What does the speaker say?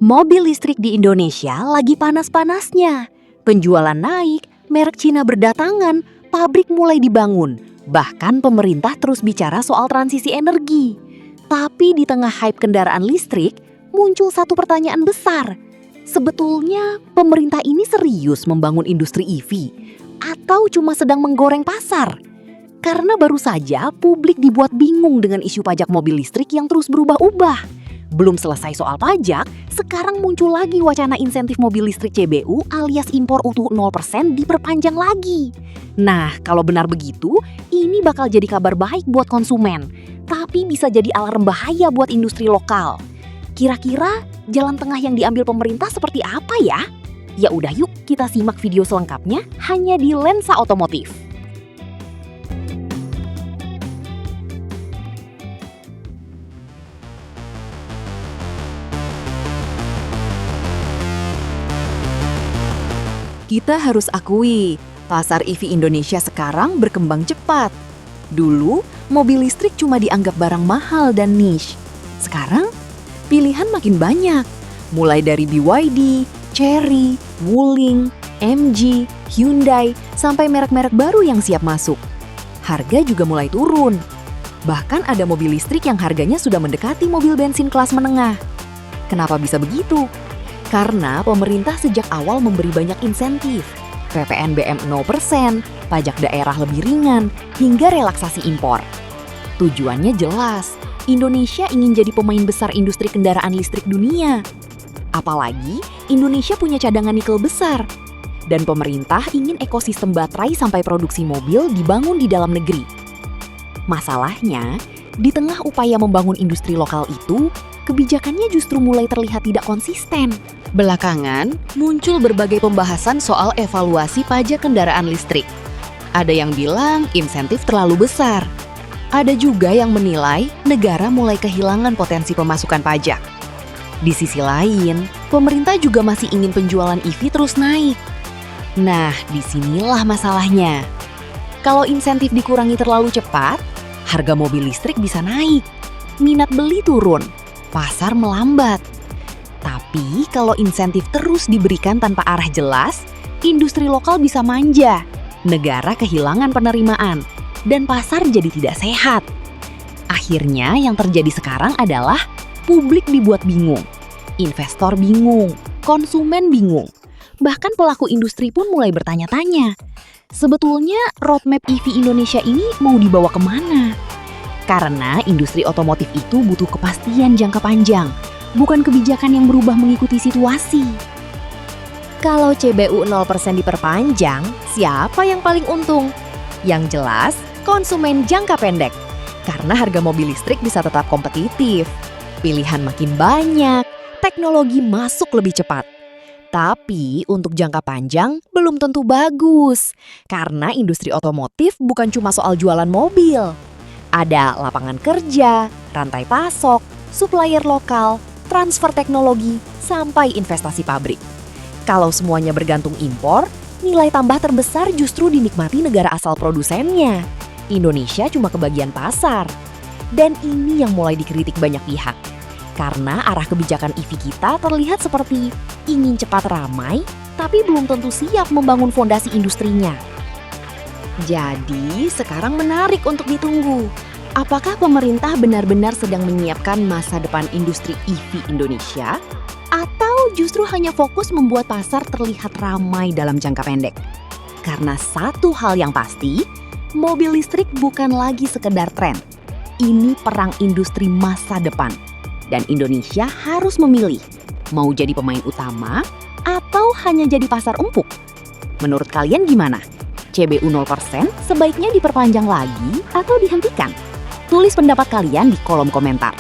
Mobil listrik di Indonesia lagi panas-panasnya. Penjualan naik, merek Cina berdatangan, pabrik mulai dibangun. Bahkan pemerintah terus bicara soal transisi energi. Tapi di tengah hype kendaraan listrik, muncul satu pertanyaan besar. Sebetulnya pemerintah ini serius membangun industri EV? Atau cuma sedang menggoreng pasar? Karena baru saja publik dibuat bingung dengan isu pajak mobil listrik yang terus berubah-ubah. Belum selesai soal pajak, sekarang muncul lagi wacana insentif mobil listrik CBU alias impor utuh 0% diperpanjang lagi. Nah, kalau benar begitu, ini bakal jadi kabar baik buat konsumen. Tapi bisa jadi alarm bahaya buat industri lokal. Kira-kira jalan tengah yang diambil pemerintah seperti apa ya? Ya udah yuk kita simak video selengkapnya hanya di Lensa Otomotif. Kita harus akui, pasar EV Indonesia sekarang berkembang cepat. Dulu, mobil listrik cuma dianggap barang mahal dan niche. Sekarang, pilihan makin banyak. Mulai dari BYD, Chery, Wuling, MG, Hyundai, sampai merek-merek baru yang siap masuk. Harga juga mulai turun. Bahkan ada mobil listrik yang harganya sudah mendekati mobil bensin kelas menengah. Kenapa bisa begitu? Karena pemerintah sejak awal memberi banyak insentif, PPNBM 0%, pajak daerah lebih ringan, hingga relaksasi impor. Tujuannya jelas, Indonesia ingin jadi pemain besar industri kendaraan listrik dunia. Apalagi, Indonesia punya cadangan nikel besar. Dan pemerintah ingin ekosistem baterai sampai produksi mobil dibangun di dalam negeri. Masalahnya, di tengah upaya membangun industri lokal itu, kebijakannya justru mulai terlihat tidak konsisten. Belakangan, muncul berbagai pembahasan soal evaluasi pajak kendaraan listrik. Ada yang bilang insentif terlalu besar. Ada juga yang menilai negara mulai kehilangan potensi pemasukan pajak. Di sisi lain, pemerintah juga masih ingin penjualan EV terus naik. Nah, disinilah masalahnya. Kalau insentif dikurangi terlalu cepat, harga mobil listrik bisa naik. Minat beli turun, pasar melambat. Tapi kalau insentif terus diberikan tanpa arah jelas, industri lokal bisa manja, negara kehilangan penerimaan, dan pasar jadi tidak sehat. Akhirnya yang terjadi sekarang adalah publik dibuat bingung, investor bingung, konsumen bingung. Bahkan pelaku industri pun mulai bertanya-tanya, sebetulnya roadmap EV Indonesia ini mau dibawa kemana? Karena industri otomotif itu butuh kepastian jangka panjang, bukan kebijakan yang berubah mengikuti situasi. Kalau CBU 0% diperpanjang, siapa yang paling untung? Yang jelas, konsumen jangka pendek. Karena harga mobil listrik bisa tetap kompetitif, pilihan makin banyak, teknologi masuk lebih cepat. Tapi untuk jangka panjang belum tentu bagus, karena industri otomotif bukan cuma soal jualan mobil. Ada lapangan kerja, rantai pasok, supplier lokal, transfer teknologi, sampai investasi pabrik. Kalau semuanya bergantung impor, nilai tambah terbesar justru dinikmati negara asal produsennya. Indonesia cuma kebagian pasar. Dan ini yang mulai dikritik banyak pihak. Karena arah kebijakan EV kita terlihat seperti ingin cepat ramai, tapi belum tentu siap membangun fondasi industrinya. Jadi, sekarang menarik untuk ditunggu. Apakah pemerintah benar-benar sedang menyiapkan masa depan industri EV Indonesia? Atau justru hanya fokus membuat pasar terlihat ramai dalam jangka pendek? Karena satu hal yang pasti, mobil listrik bukan lagi sekedar tren. Ini perang industri masa depan. Dan Indonesia harus memilih, mau jadi pemain utama atau hanya jadi pasar empuk? Menurut kalian gimana? CBU 0% sebaiknya diperpanjang lagi atau dihentikan? Tulis pendapat kalian di kolom komentar.